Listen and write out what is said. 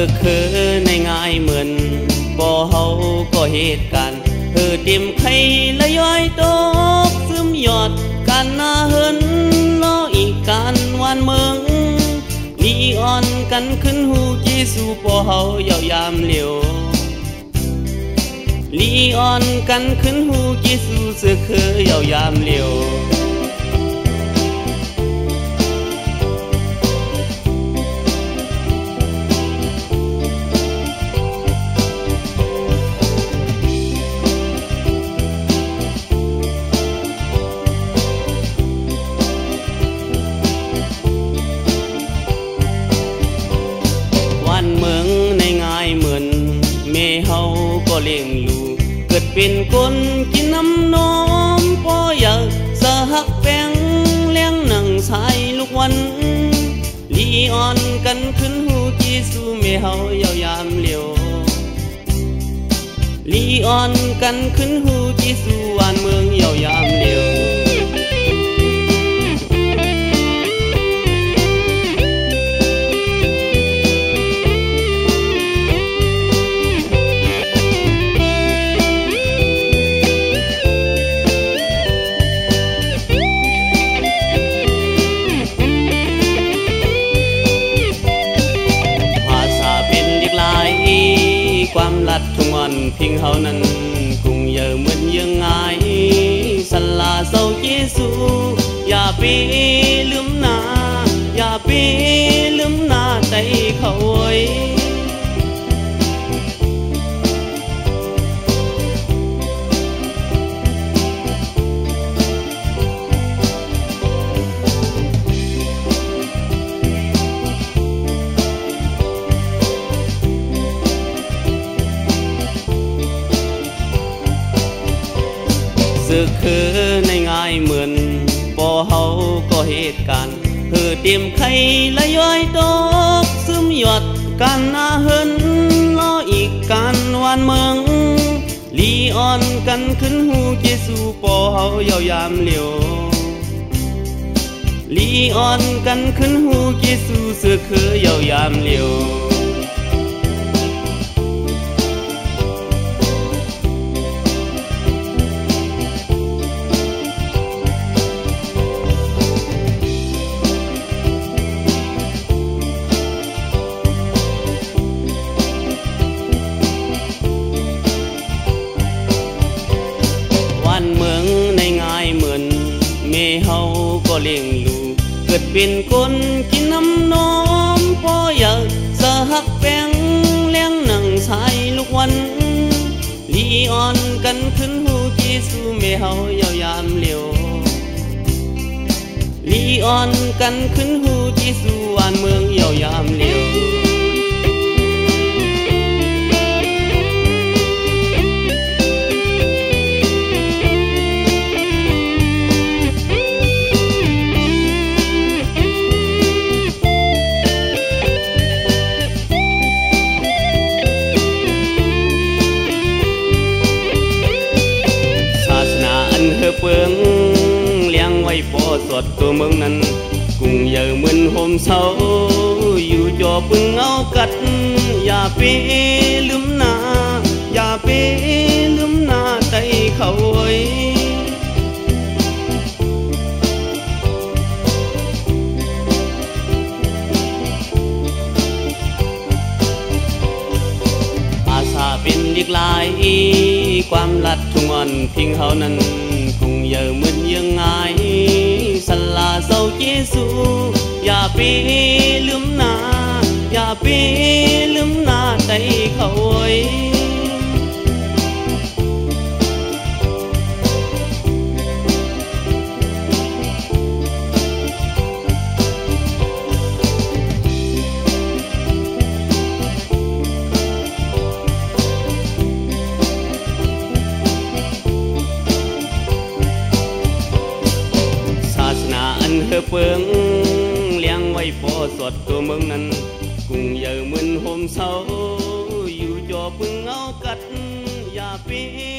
อคือในง่ายเหมือนบ่เฮาก็เหตุการณ์เต็มไข่ละย้อยตกซึมยอดการหน้าเฮินล้ออีกการวานเมืองลีอ่อนกันขึ้นหูจีสู่บ่เฮาเยาวยามเหลียวลีอ่อนกันขึ้นหูจีสู่เสือคือเยาวยามเหลียวเมืองในง่ายเหมือนแม่เฮาก็เลี้ยงลูกเกิดเป็นคนกินน้ำนมพ่ออยากสะหักแป้งเลี้ยงหนังสายลูกวันลีอ่อนกันขึ้นหูจีสู่แม่เฮาเยาวยามเหลียวลีอ่อนกันขึ้นหูจีสู่วานเมืองเยาวยามเหลียวความลัดทุกวันพิงเฮานั้นคงเยอะเหมือนยังไงสัลลาเศร้าเยซูอย่าไปลืมหน้าอย่าไปลืมหน้าใจเขาไว้คือในง่ายเหมือนบ่เฮาก็เหตุการณ์เต็มไข่ละย้อยตกซึมหยดกันหน้าเฮินล้ออีกการวานเมืองลีอ่อนกันขึ้นหูเจสู่บ่เฮาเยาวยามเหลียวลีอ่อนกันขึ้นหูเจสู่เสือคือเยาวยามเหลียวเมืองในง่ายเหมือนแม่เฮาก็เลี้ยงลูกเกิดเป็นคนกินน้ำนมพ่ออยากสะหักแป้งเลี้ยงหนังสายลูกวันลีอ่อนกันขึ้นหูจีสู่แม่เฮาเยาวยามเหลียวลีอ่อนกันขึ้นหูจีสู่วานเมืองเยาวยามเหลียวเปิงเลี้ยงไว้พอสดตัวเมืองนั้นกุ้งเยอะเหมือนโฮมเศร้าอยู่จอปึงเอากัดอย่าไปลืมหน้าอย่าไปลืมหน้าใจเขาไว้อาสาเป็นเด็กลายความลัดทุกวันพิงเฮานั้นคงเยอะเหมือนยังไงสัลลาเศร้าเยซูอย่าไปลืมหน้าอย่าไปลืมหน้าใจเขาไว้เปิงเลี้ยงไว้พอสดตัวเมืองนั้นกุ้งเยอะเหมือนโฮมเศร้าอยู่จอปึงเอากัดอย่าไป